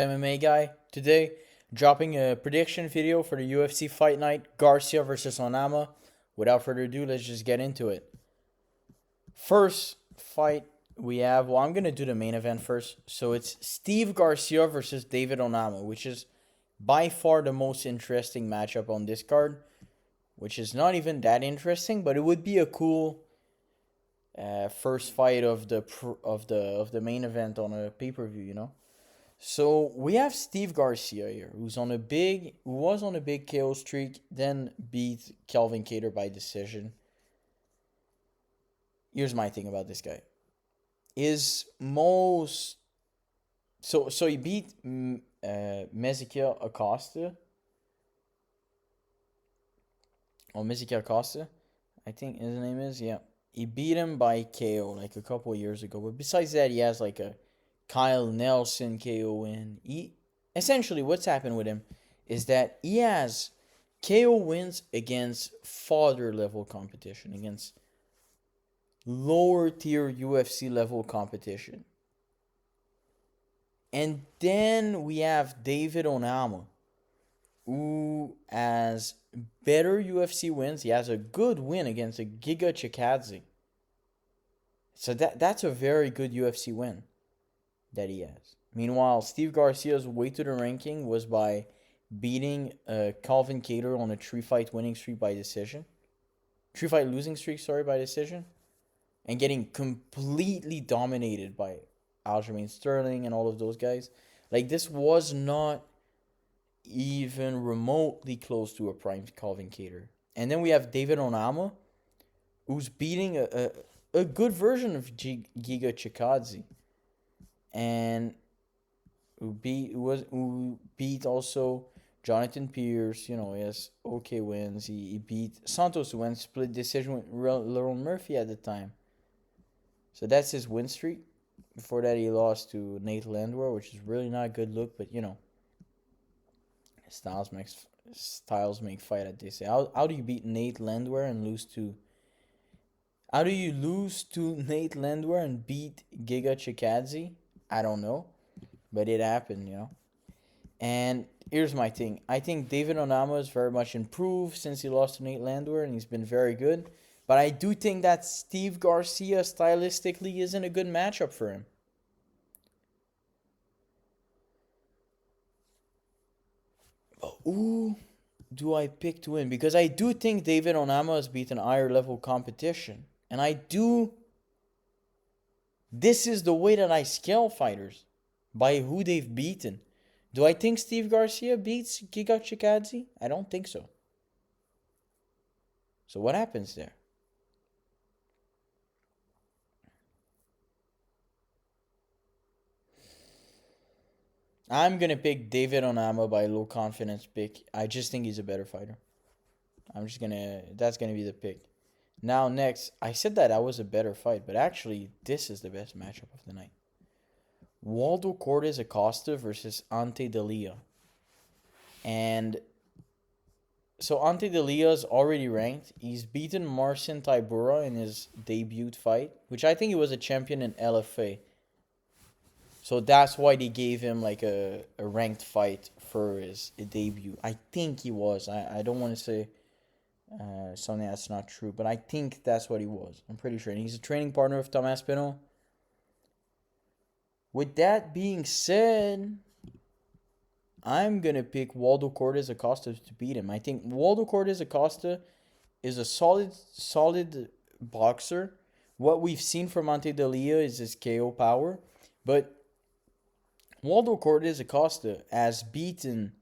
MMA guy. Today, dropping a prediction video for the UFC fight night Garcia versus Onama. Without further ado, let's just get into it. First fight we have, well, I'm going to do the main event first. So it's Steve Garcia versus David Onama, which is by far the most interesting matchup on this card, which is not even that interesting, but it would be a cool first fight of the main event on a pay-per-view. So we have Steve Garcia here, who was on a big KO streak, then beat Calvin Kattar by decision. Here's my thing about this guy: is most so he beat Mezikia Acosta, or Mezikia Acosta, I think his name is. Yeah, he beat him by KO like a couple of years ago. But besides that, he has like a Kyle Nelson KO win. Essentially what's happened with him is that he has KO wins against fodder level competition, against lower tier UFC level competition. And then we have David Onama, who has better UFC wins. He has a good win against a Giga Chikadze. So that's a very good UFC win that he has. Meanwhile, Steve Garcia's way to the ranking was by beating Calvin Kattar on a 3-fight winning streak by decision. 3-fight losing streak, sorry, by decision. And getting completely dominated by Aljamain Sterling and all of those guys. Like, this was not even remotely close to a prime Calvin Kattar. And then we have David Onama, who's beating a good version of Giga Chikadze. And who beat also Jonathan Pierce. He has okay wins. He beat Santos, who went split decision with Lerone Murphy at the time. So that's his win streak. Before that, he lost to Nate Landwehr, which is really not a good look. But styles make fight, as they say. How do you beat Nate Landwehr and lose to? How do you lose to Nate Landwehr and beat Giga Chikadze? I don't know, but it happened. And here's my thing. I think David Onama is very much improved since he lost to Nate Landwehr, and he's been very good. But I do think that Steve Garcia stylistically isn't a good matchup for him. But who do I pick to win? Because I do think David Onama has beaten higher level competition. And this is the way that I scale fighters, by who they've beaten. Do I think Steve Garcia beats Giga Chikadze? I don't think so. So what happens there? I'm going to pick David Onama by low confidence pick. I just think he's a better fighter. That's going to be the pick. Now, next, I said that was a better fight, but actually, this is the best matchup of the night. Waldo Cortes Acosta versus Ante Delia. And so Ante Delia is already ranked. He's beaten Marcin Tybura in his debut fight, which I think he was a champion in LFA. So that's why they gave him like a ranked fight for his debut. I think he was. I don't want to say something that's not true, but I think that's what he was. I'm pretty sure. And he's a training partner of Thomas Pinot. With that being said, I'm going to pick Waldo Cortes Acosta to beat him. I think Waldo Cortes Acosta is a solid boxer. What we've seen from Ante Delia is his KO power. But Waldo Cortes Acosta has beaten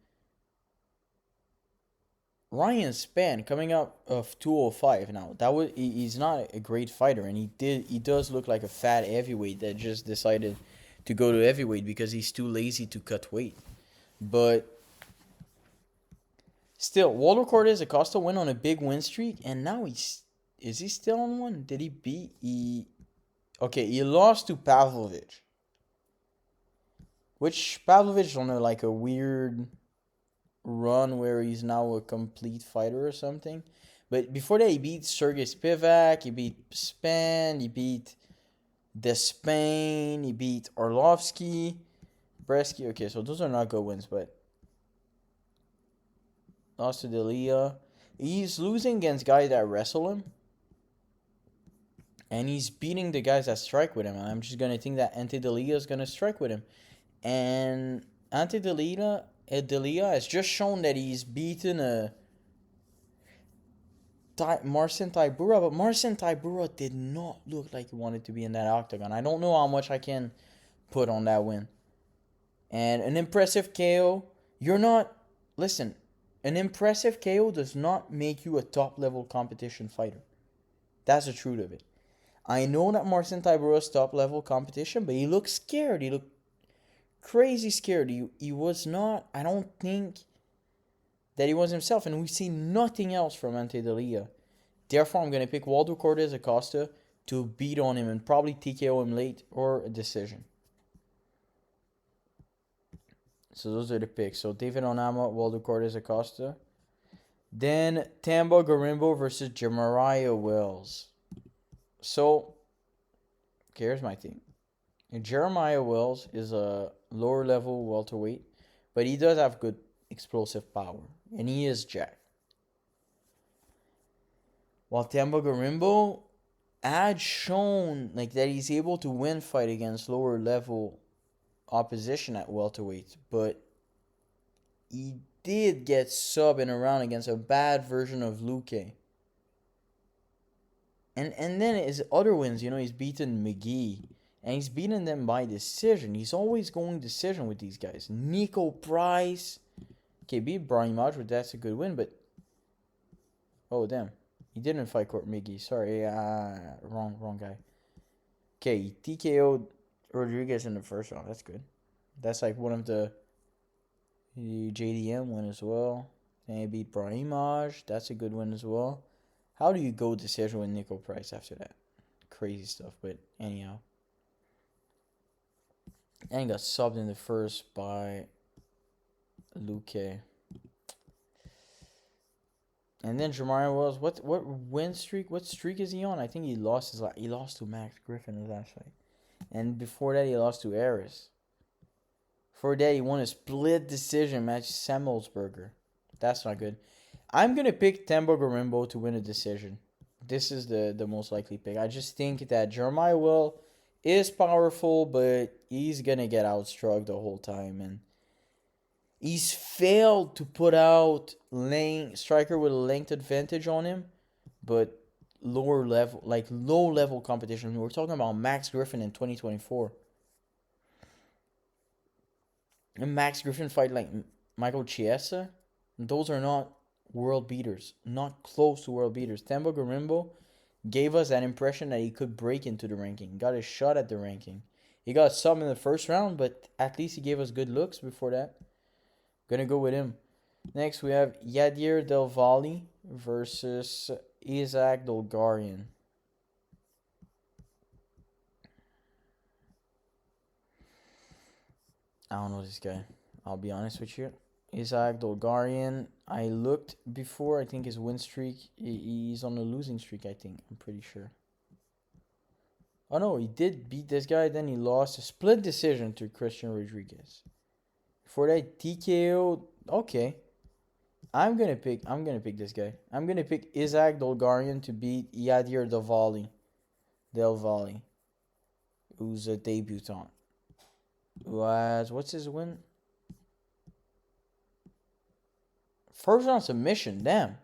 Ryan Spann coming up of 205 now. He's not a great fighter, and he does look like a fat heavyweight that just decided to go to heavyweight because he's too lazy to cut weight. But still, Waldo Cortes Acosta went on a big win streak, and now is he still on one? Did he beat he lost to Pavlovich. Which Pavlovich on a weird run where he's now a complete fighter or something. But before that, he beat Sergey Spivak, he beat Spann, he beat Despain, he beat Arlovsky. Bresky, okay, so those are not good wins, but lost to Delia. He's losing against guys that wrestle him. And he's beating the guys that strike with him. And I'm just going to think that Ante Delia is going to strike with him. And Ante Delia has just shown that he's beaten Marcin Tybura. But Marcin Tybura did not look like he wanted to be in that octagon. I don't know how much I can put on that win. And an impressive KO. Listen, an impressive KO does not make you a top-level competition fighter. That's the truth of it. I know that Marcin Tybura is top-level competition, but he looked scared. He looked crazy scared. He was not, I don't think that he was himself. And we see nothing else from Ante Delia. Therefore, I'm going to pick Waldo Cortez Acosta to beat on him and probably TKO him late or a decision. So those are the picks. So David Onama, Waldo Cortez Acosta. Then Tamba Garimbo versus Jamariah Wells. So, here's my thing. Jeremiah Wells is a lower level welterweight, but he does have good explosive power, and he is jacked. While Tamba Garimbo had shown that he's able to win fight against lower level opposition at welterweight, but he did get sub in a round against a bad version of Luque. And then his other wins, he's beaten McGee. And he's beaten them by decision. He's always going decision with these guys. Nico Price. Okay, beat Brian Madrid. That's a good win, but... Oh, damn. He didn't fight Court McGee. Sorry. Wrong guy. Okay, he TKO'd Rodriguez in the first round. That's good. That's like one of the JDM win as well. And he beat Brahimaj. That's a good win as well. How do you go decision with Nico Price after that? Crazy stuff, but anyhow. And he got subbed in the first by Luque. And then Jamariah Wells, what win streak? What streak is he on? I think he lost to Max Griffin his last fight. And before that he lost to Aris. Before that he won a split decision match Semmelsberger. That's not good. I'm going to pick Tamba Garimbo to win a decision. This is the most likely pick. I just think that Jeremiah Will is powerful, but he's going to get outstruck the whole time. And he's failed to put out striker with a length advantage on him, but low level competition. We're talking about Max Griffin in 2024. And Max Griffin fight like Michael Chiesa. Those are not world beaters, not close to world beaters. Tamba Garimbo gave us that impression that he could break into the ranking. Got a shot at the ranking. He got some in the first round, but at least he gave us good looks before that. Gonna go with him. Next, we have Yadir Del Valle versus Isaac Dolgarian. I don't know this guy. I'll be honest with you. Isaac Dolgarian, I looked before. I think his win streak, he's on a losing streak, I think. I'm pretty sure. Oh, no, he did beat this guy. Then he lost a split decision to Christian Rodriguez. Before that, TKO. Okay. I'm gonna pick this guy. I'm going to pick Isaac Dolgarian to beat Yadir Del Valle, who's a debutant. What's his win? First round submission, damn.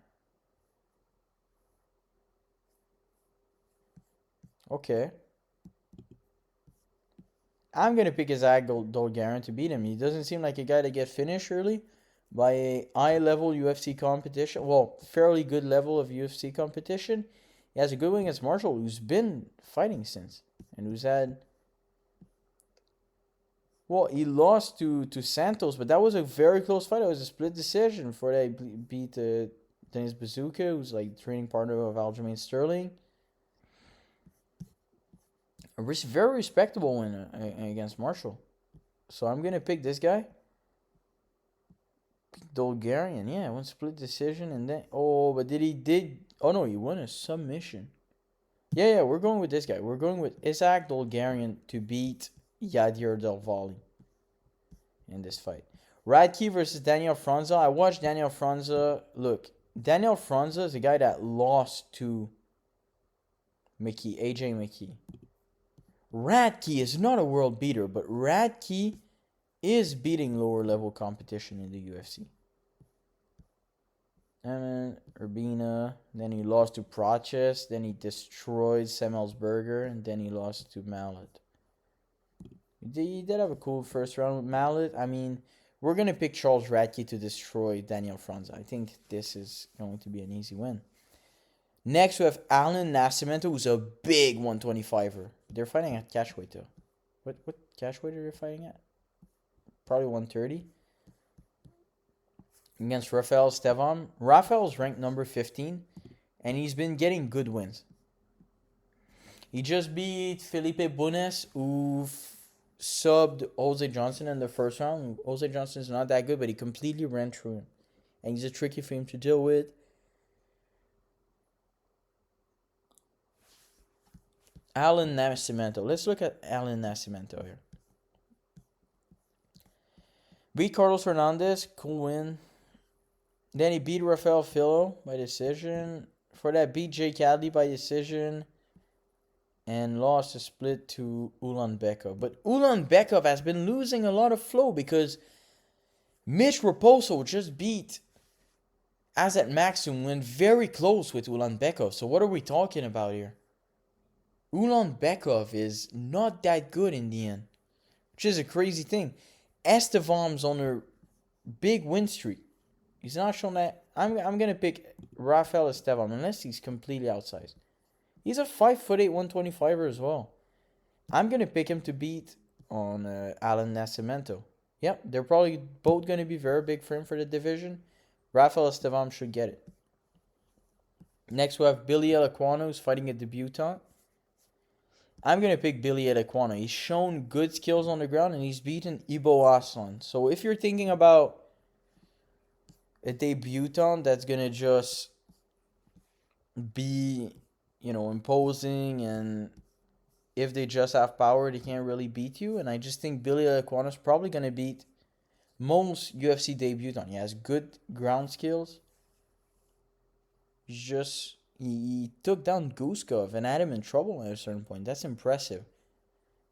Okay. I'm going to pick Isaac Dolgarian to beat him. He doesn't seem like a guy to get finished early by a high-level UFC competition. Well, fairly good level of UFC competition. He has a good win against Marshall, who's been fighting since. And who's had... Well, he lost to Santos, but that was a very close fight. It was a split decision before they beat Dennis Bazooka, who's like training partner of Aljamain Sterling. A very respectable win against Marshall. So I'm going to pick this guy. Dolgarian, yeah, one split decision and then... Oh, but Oh, no, he won a submission. Yeah, we're going with this guy. We're going with Isaac Dolgarian to beat Yadir Del Valle. in this fight. Radke versus Daniel Franza. I watched Daniel Franza. Look, Daniel Franza is a guy that lost to AJ McKee. Radke is not a world beater, but Radke is beating lower level competition in the UFC. And Urbina, then he lost to Proches, then he destroyed Semelsberger, and then he lost to Mallet. He did have a cool first round with Mallet. I mean, we're going to pick Charles Radke to destroy Daniel Franza. I think this is going to be an easy win. Next, we have Alan Nascimento, who's a big 125er. They're fighting at catchweight, though. What catchweight are they fighting at? Probably 130. Against Rafael Estevam. Rafael's ranked number 15, and he's been getting good wins. He just beat Felipe Bunes, who subbed Jose Johnson in the first round. Jose Johnson is not that good, but he completely ran through him. And he's a tricky for him to deal with. Alan Nascimento. Let's look at Alan Nascimento here. Beat Carlos Hernandez. Cool win. Then he beat Rafael Filo by decision. For that, beat Jake Adley by decision. And lost a split to Ulanbekov. But Ulanbekov has been losing a lot of flow because Mitch Raposo just beat Azat Maxim, went very close with Ulanbekov. So what are we talking about here? Ulanbekov is not that good in the end, which is a crazy thing. Estevam's on a big win streak. He's not shown that. I'm gonna pick Rafael Estevam unless he's completely outsized. He's a 5'8", 125er as well. I'm gonna pick him to beat on Alan Nascimento. Yep, they're probably both gonna be very big for him for the division. Rafael Estevam should get it. Next we have Billy Elequano, who's fighting a debutant. I'm going to pick Billy Elequano. He's shown good skills on the ground, and he's beaten Ibo Aslan. So if you're thinking about a debutant that's going to just be, imposing, and if they just have power, they can't really beat you. And I just think Billy Elequano is probably going to beat most UFC debutant. He has good ground skills. He took down Guskov and had him in trouble at a certain point. That's impressive.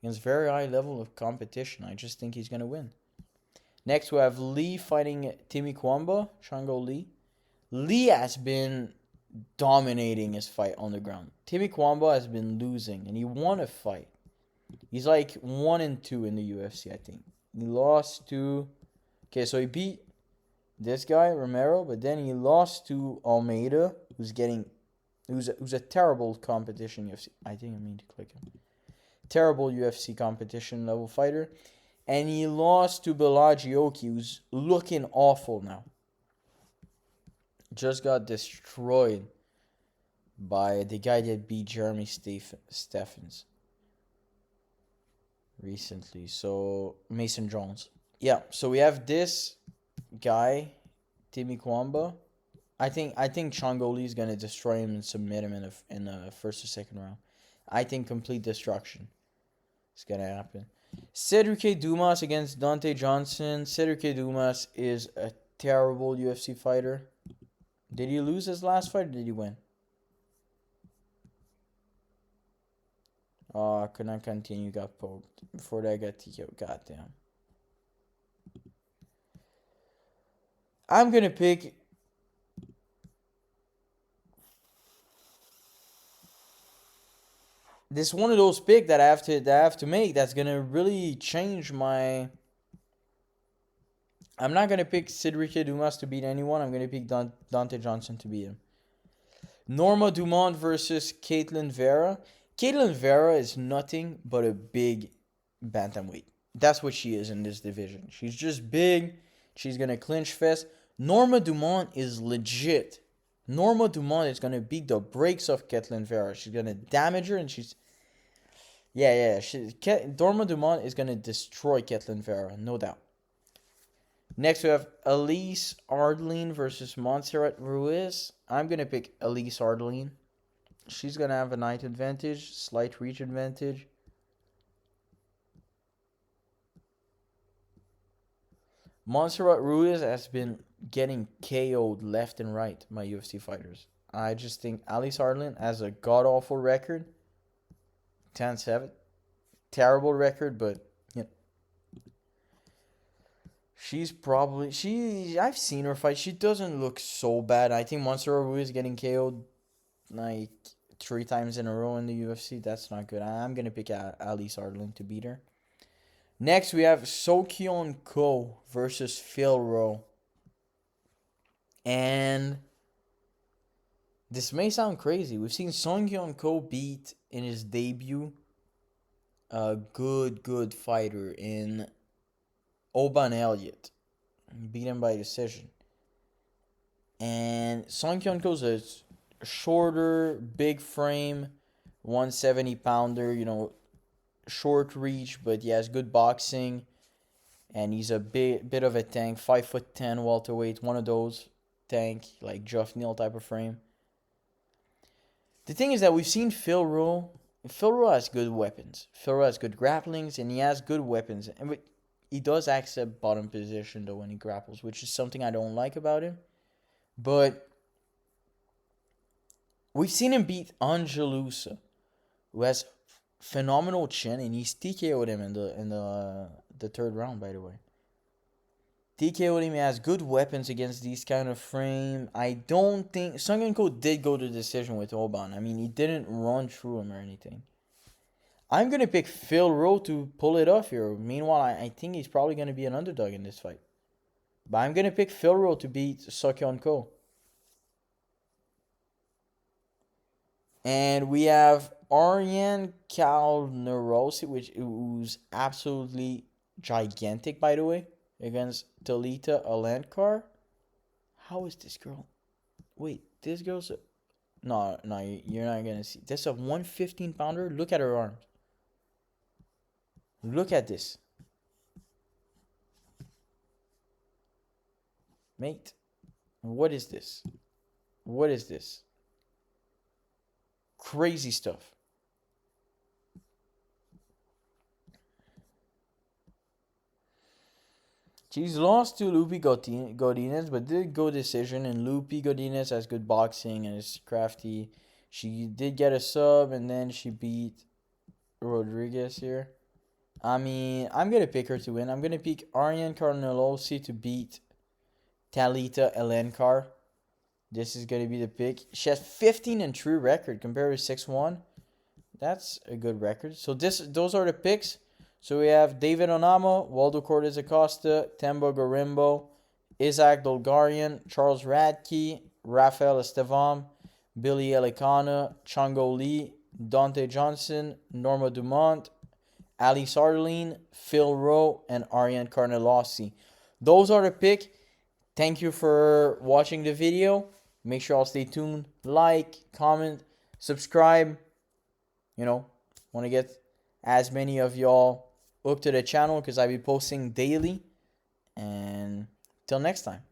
Against very high level of competition. I just think he's going to win. Next, we have Lee fighting Timmy Kwamba, Shango Lee. Lee has been dominating his fight on the ground. Timmy Kwamba has been losing, and he won a fight. He's like 1-2 in the UFC, I think. He lost to... Okay, so he beat this guy, Romero, but then he lost to Almeida, who's a terrible competition UFC. I think I mean to click him. Terrible UFC competition level fighter. And he lost to Belagioki, who's looking awful now. Just got destroyed by the guy that beat Jeremy Stephens recently. So, Mason Jones. Yeah, so we have this guy, Timmy Kwamba. I think Changoli is gonna destroy him and submit him in the first or second round. I think complete destruction is gonna happen. Cedric Dumas against Dante Johnson. Cedric Dumas is a terrible UFC fighter. Did he lose his last fight or did he win? Oh, I could not continue. Got poked before that. Got TKO. Goddamn. I'm gonna pick. This is one of those picks that I have to make. That's gonna really change my. I'm not gonna pick Cedric Dumas to beat anyone. I'm gonna pick Dante Johnson to beat him. Norma Dumont versus Caitlin Vera. Caitlin Vera is nothing but a big bantamweight. That's what she is in this division. She's just big. She's gonna clinch fast. Norma Dumont is legit. Norma Dumont is gonna beat the brakes off Caitlin Vera. She's gonna damage her, and she's Norma Dumont is gonna destroy Caitlin Vera, no doubt. Next we have Elise Ardleen versus Montserrat Ruiz. I'm gonna pick Elise Ardleen. She's gonna have a height advantage, slight reach advantage. Montserrat Ruiz has been getting KO'd left and right by UFC fighters. I just think Alice Harlan has a god awful record. 10-7. Terrible record, but you know, I've seen her fight. She doesn't look so bad. I think Montserrat Ruiz getting KO'd like 3 times in a row in the UFC. That's not good. I'm gonna pick Alice Harlan to beat her. Next, we have Sokyeon Ko versus Phil Rowe. And this may sound crazy. We've seen Sokyeon Ko beat in his debut a good fighter in Oban Elliott. He beat him by decision. And Sokyeon Ko's a shorter, big frame, 170 pounder, short reach, but he has good boxing. And he's a bit of a tank, 5'10" welterweight, one of those tank, like Geoff Neal type of frame. The thing is that we've seen Phil Rowe. Phil Rowe has good weapons. Phil Rowe has good grapplings, and he has good weapons. And he does accept bottom position, though, when he grapples, which is something I don't like about him. But we've seen him beat Angelusa, who has phenomenal chin, and he's TKO'd him in the third round, by the way. TKO'd him. He has good weapons against these kind of frame. I don't think Sung Ko did go to decision with Oban. I mean, he didn't run through him or anything. I'm gonna pick Phil Rowe to pull it off here. Meanwhile, I think he's probably gonna be an underdog in this fight. But I'm gonna pick Phil Rowe to beat Sokyeon Ko. And we have Aryan Kalnerosi, who's absolutely gigantic, by the way, against Talita Alankar. How is this girl? Wait, this girl's no, you're not gonna see. That's a 115 pounder. Look at her arms. Look at this. Mate, what is this? What is this? Crazy stuff. She's lost to Lupi Godinez, but did go decision. And Lupi Godinez has good boxing and is crafty. She did get a sub, and then she beat Rodriguez here. I mean, I'm going to pick her to win. I'm going to pick Aryan Carnelosi to beat Talita Elenkar. This is going to be the pick. She has 15-3 record compared to 6-1. That's a good record. So those are the picks. So we have David Onama, Waldo Cortez Acosta, Temba Garimbo, Isaac Dolgarian, Charles Radke, Rafael Estevam, Billy Elikana, Chongo Lee, Dante Johnson, Norma Dumont, Ali Sardeline, Phil Rowe, and Aryan Carnelosi. Those are the pick. Thank you for watching the video. Make sure y'all stay tuned. Like, comment, subscribe. Want to get as many of y'all up to the channel because I'll be posting daily. And till next time.